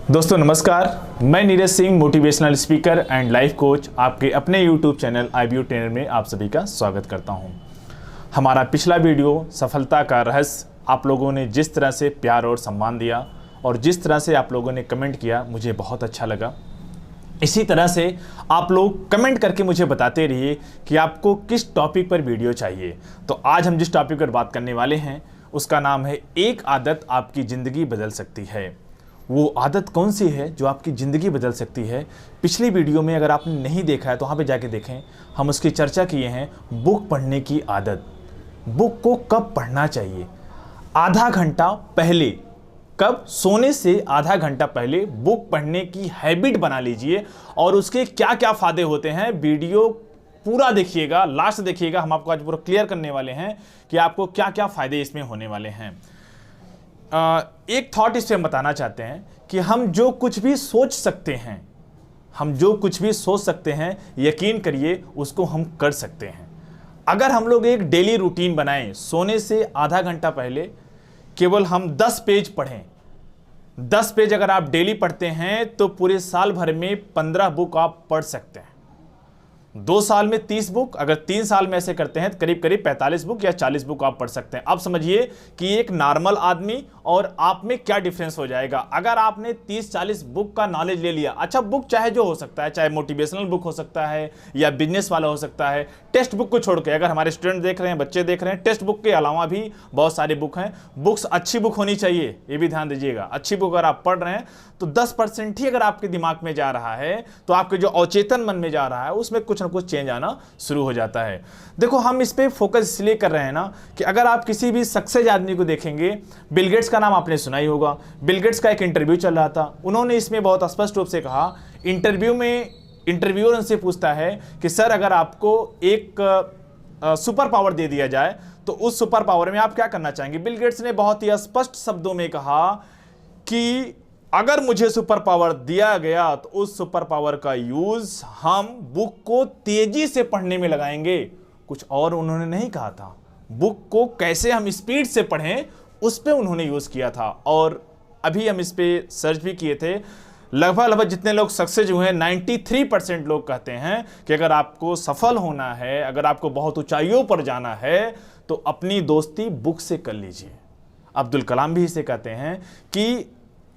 दोस्तों नमस्कार, मैं Neeraj Singh, motivational speaker and life coach, आपके अपने यूट्यूब चैनल IBU ट्रेनर में आप सभी का स्वागत करता हूं। हमारा पिछला वीडियो सफलता का रहस्य, आप लोगों ने जिस तरह से प्यार और सम्मान दिया और जिस तरह से आप लोगों ने कमेंट किया, मुझे बहुत अच्छा लगा। इसी तरह से आप लोग कमेंट करके मुझे बताते रहिए कि आपको किस टॉपिक पर वीडियो चाहिए। तो आज हम जिस टॉपिक पर बात करने वाले हैं उसका नाम है एक आदत आपकी ज़िंदगी बदल सकती है। वो आदत कौन सी है जो आपकी ज़िंदगी बदल सकती है? पिछली वीडियो में अगर आपने नहीं देखा है तो वहाँ पे जाके देखें, हम उसकी चर्चा किए हैं। बुक पढ़ने की आदत, बुक को कब पढ़ना चाहिए? आधा घंटा पहले, कब? सोने से आधा घंटा पहले बुक पढ़ने की हैबिट बना लीजिए और उसके क्या क्या फ़ायदे होते हैं वीडियो पूरा देखिएगा, लास्ट देखिएगा। हम आपको आज पूरा क्लियर करने वाले हैं कि आपको क्या क्या फ़ायदे इसमें होने वाले हैं। एक थॉट इस पे हम बताना चाहते हैं कि हम जो कुछ भी सोच सकते हैं, यकीन करिए उसको हम कर सकते हैं। अगर हम लोग एक डेली रूटीन बनाएं, सोने से आधा घंटा पहले केवल हम 10 पेज पढ़ें। 10 पेज अगर आप डेली पढ़ते हैं तो पूरे साल भर में 15 बुक आप पढ़ सकते हैं। 2 साल में 30 बुक, अगर 3 साल में ऐसे करते हैं तो करीब करीब 45 बुक या 40 बुक आप पढ़ सकते हैं। अब समझिए कि एक नॉर्मल आदमी और आप में क्या डिफरेंस हो जाएगा। अगर आपने 30-40 बुक का नॉलेज ले लिया, अच्छा बुक चाहे जो हो सकता है, चाहे मोटिवेशनल बुक हो सकता है या बिजनेस वाला हो सकता है, टेक्स्ट बुक को छोड़ के, अगर हमारे स्टूडेंट देख रहे हैं, बच्चे देख रहे हैं, टेक्स्ट बुक के अलावा भी बहुत सारे बुक हैं। बुक्स अच्छी बुक होनी चाहिए, ये भी ध्यान दीजिएगा। अच्छी बुक अगर आप पढ़ रहे हैं तो 10% ही अगर आपके दिमाग में जा रहा है तो आपके जो अवचेतन मन में जा रहा है उसमें कुछ ना कुछ चेंज आना शुरू हो जाता है। देखो, हम इस पे फोकस इसलिए कर रहे हैं ना कि अगर आप किसी भी सक्सेस आदमी को देखेंगे, बिल गेट्स का नाम आपने सुना ही होगा। बिल गेट्स का एक इंटरव्यू चल रहा था, उन्होंने इसमें बहुत स्पष्ट रूप से कहा, इंटरव्यू में इंटरव्यूअर उनसे पूछता है कि सर, अगर आपको एक सुपर पावर दे दिया जाए तो उस सुपर पावर में आप क्या करना चाहेंगे? बिल गेट्स ने बहुत ही स्पष्ट शब्दों में कहा कि अगर मुझे सुपर पावर दिया गया तो उस सुपर पावर का यूज हम बुक को तेजी से पढ़ने में लगाएंगे। कुछ और उन्होंने नहीं कहा था। बुक को कैसे हम स्पीड से पढ़ें उस पे उन्होंने यूज किया था। और अभी हम इस पे सर्च भी किए थे, लगभग जितने लोग सक्सेस हुए हैं, 93% लोग कहते हैं कि अगर आपको सफल होना है, अगर आपको बहुत ऊंचाइयों पर जाना है तो अपनी दोस्ती बुक से कर लीजिए। अब्दुल कलाम भी इसे कहते हैं कि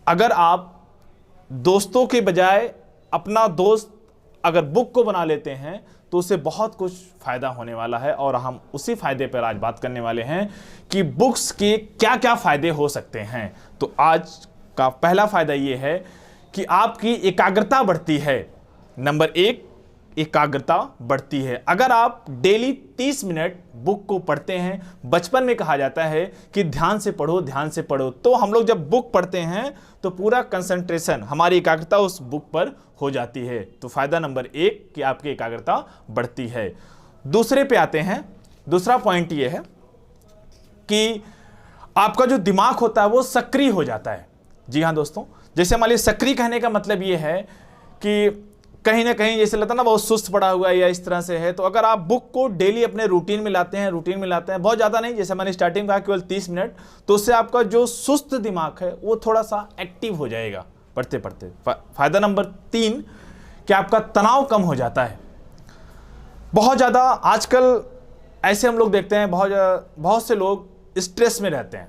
अगर आप दोस्तों के बजाय अपना दोस्त अगर बुक को बना लेते हैं तो उससे बहुत कुछ फ़ायदा होने वाला है। और हम उसी फ़ायदे पर आज बात करने वाले हैं कि बुक्स के क्या क्या फ़ायदे हो सकते हैं। तो आज का पहला फ़ायदा ये है कि आपकी एकाग्रता बढ़ती है। नंबर 1, एकाग्रता बढ़ती है। अगर आप डेली 30 मिनट बुक को पढ़ते हैं, बचपन में कहा जाता है कि ध्यान से पढ़ो, ध्यान से पढ़ो, तो हम लोग जब बुक पढ़ते हैं तो पूरा कंसंट्रेशन, हमारी एकाग्रता उस बुक पर हो जाती है। तो फायदा नंबर 1 कि आपकी एकाग्रता बढ़ती है। दूसरे पे आते हैं। दूसरा पॉइंट ये है कि आपका जो दिमाग होता है वो सक्रिय हो जाता है। जी हाँ दोस्तों, जैसे मान लीजिए सक्रिय कहने का मतलब ये है कि कहीं ना कहीं जैसे लगता है ना बहुत सुस्त पड़ा हुआ है या इस तरह से है, तो अगर आप बुक को डेली अपने रूटीन में लाते हैं, बहुत ज़्यादा नहीं, जैसे मैंने स्टार्टिंग में कहा केवल 30 मिनट, तो उससे आपका जो सुस्त दिमाग है वो थोड़ा सा एक्टिव हो जाएगा पढ़ते पढ़ते। फायदा नंबर 3 कि आपका तनाव कम हो जाता है। बहुत ज़्यादा आजकल ऐसे हम लोग देखते हैं, बहुत से लोग स्ट्रेस में रहते हैं।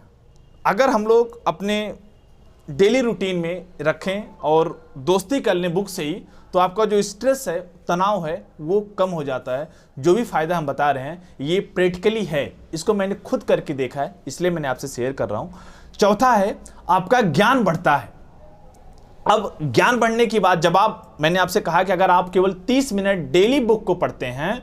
अगर हम लोग अपने डेली रूटीन में रखें और दोस्ती कर लें बुक से ही, तो आपका जो स्ट्रेस है, तनाव है, वो कम हो जाता है। जो भी फ़ायदा हम बता रहे हैं ये प्रैक्टिकली है, इसको मैंने खुद करके देखा है, इसलिए मैंने आपसे शेयर कर रहा हूँ। चौथा है आपका ज्ञान बढ़ता है। अब ज्ञान बढ़ने की बात, मैंने आपसे कहा कि अगर आप केवल 30 मिनट डेली बुक को पढ़ते हैं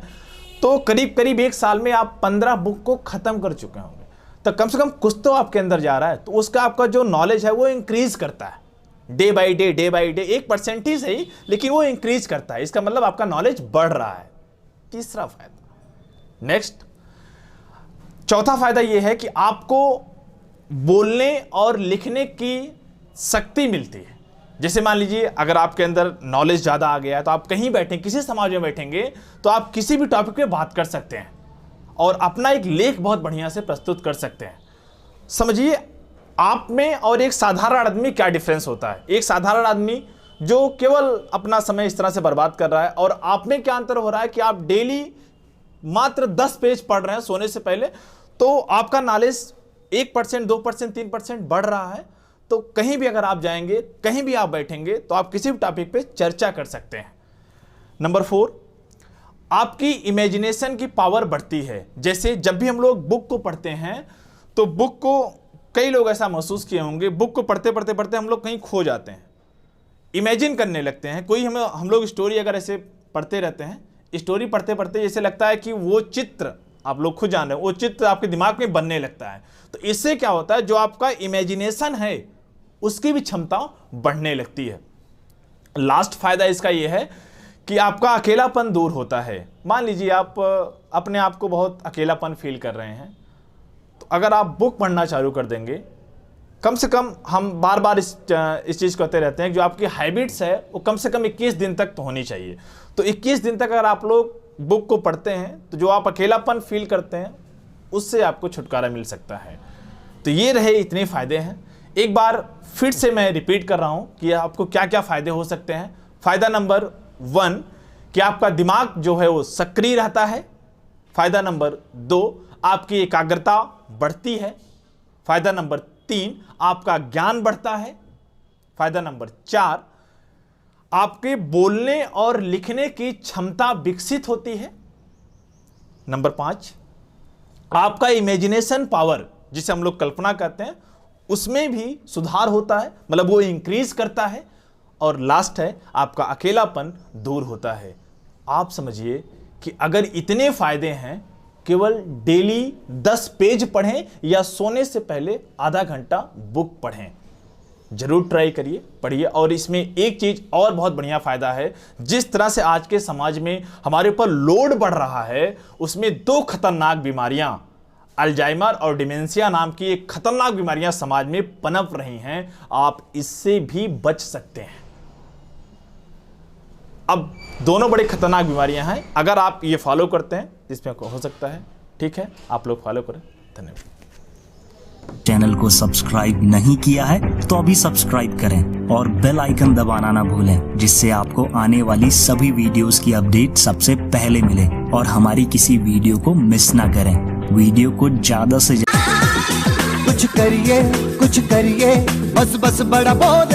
तो करीब करीब 1 साल में आप 15 बुक को ख़त्म कर चुके होंगे। तो कम से कम कुछ तो आपके अंदर जा रहा है, तो उसका आपका जो नॉलेज है वो इंक्रीज करता है डे बाई डे 1% ही सही, लेकिन वो इंक्रीज करता है। इसका मतलब आपका नॉलेज बढ़ रहा है। तीसरा फायदा, नेक्स्ट, चौथा फायदा ये है कि आपको बोलने और लिखने की शक्ति मिलती है। जैसे मान लीजिए अगर आपके अंदर नॉलेज ज़्यादा आ गया है तो आप कहीं बैठे, किसी समाज में बैठेंगे तो आप किसी भी टॉपिक पे बात कर सकते हैं और अपना एक लेख बहुत बढ़िया से प्रस्तुत कर सकते हैं। समझिए आप में और एक साधारण आदमी क्या डिफरेंस होता है। एक साधारण आदमी जो केवल अपना समय इस तरह से बर्बाद कर रहा है, और आप में क्या अंतर हो रहा है कि आप डेली मात्र 10 पेज पढ़ रहे हैं सोने से पहले, तो आपका नॉलेज 1%, 2%, 3% बढ़ रहा है। तो कहीं भी अगर आप जाएंगे, कहीं भी आप बैठेंगे, तो आप किसी भी टॉपिक पे चर्चा कर सकते हैं। नंबर 4, आपकी इमेजिनेशन की पावर बढ़ती है। जैसे जब भी हम लोग बुक को पढ़ते हैं, तो बुक को, कई लोग ऐसा महसूस किए होंगे, बुक को पढ़ते पढ़ते पढ़ते हम लोग कहीं खो जाते हैं, इमेजिन करने लगते हैं। कोई हम लोग स्टोरी अगर ऐसे पढ़ते रहते हैं, स्टोरी पढ़ते पढ़ते जैसे लगता है कि वो चित्र, आप लोग खुद जान रहे हैं, वो चित्र आपके दिमाग में बनने लगता है। तो इससे क्या होता है, जो आपका इमेजिनेशन है उसकी भी क्षमता बढ़ने लगती है। लास्ट फायदा इसका यह है कि आपका अकेलापन दूर होता है। मान लीजिए आप अपने आप को बहुत अकेलापन फील कर रहे हैं, तो अगर आप बुक पढ़ना चालू कर देंगे, कम से कम हम बार बार इस चीज़ कहते रहते हैं, जो आपकी हैबिट्स है वो कम से कम 21 दिन तक तो होनी चाहिए। तो 21 दिन तक अगर आप लोग बुक को पढ़ते हैं, तो जो आप अकेलापन फील करते हैं उससे आपको छुटकारा मिल सकता है। तो ये रहे इतने फ़ायदे हैं। एक बार फिर से मैं रिपीट कर रहा हूँ कि आपको क्या क्या फ़ायदे हो सकते हैं। फ़ायदा नंबर 1 कि आपका दिमाग जो है वो सक्रिय रहता है। फ़ायदा नंबर 2, आपकी एकाग्रता बढ़ती है। फ़ायदा नंबर 3, आपका ज्ञान बढ़ता है। फ़ायदा नंबर 4, आपके बोलने और लिखने की क्षमता विकसित होती है। नंबर 5, आपका इमेजिनेशन पावर, जिसे हम लोग कल्पना कहते हैं, उसमें भी सुधार होता है, मतलब वो इंक्रीज करता है। और लास्ट है, आपका अकेलापन दूर होता है। आप समझिए कि अगर इतने फायदे हैं, केवल डेली 10 पेज पढ़ें या सोने से पहले आधा घंटा बुक पढ़ें। जरूर ट्राई करिए, पढ़िए। और इसमें एक चीज और बहुत बढ़िया फायदा है, जिस तरह से आज के समाज में हमारे ऊपर लोड बढ़ रहा है, उसमें 2 खतरनाक बीमारियां, अल्जाइमर और डिमेंशिया नाम की एक खतरनाक बीमारियां समाज में पनप रही हैं। आप इससे भी बच सकते हैं। अब दोनों बड़ी खतरनाक बीमारियां हैं, अगर आप ये फॉलो करते हैं जिसमें हो सकता है। ठीक है, आप लोग फॉलो करें। धन्यवाद। चैनल को सब्सक्राइब नहीं किया है तो अभी सब्सक्राइब करें और बेल आइकन दबाना ना भूलें, जिससे आपको आने वाली सभी वीडियोस की अपडेट सबसे पहले मिले और हमारी किसी वीडियो को मिस ना करें। वीडियो को ज्यादा से ज्यादा कुछ करिए बस बड़ा बोल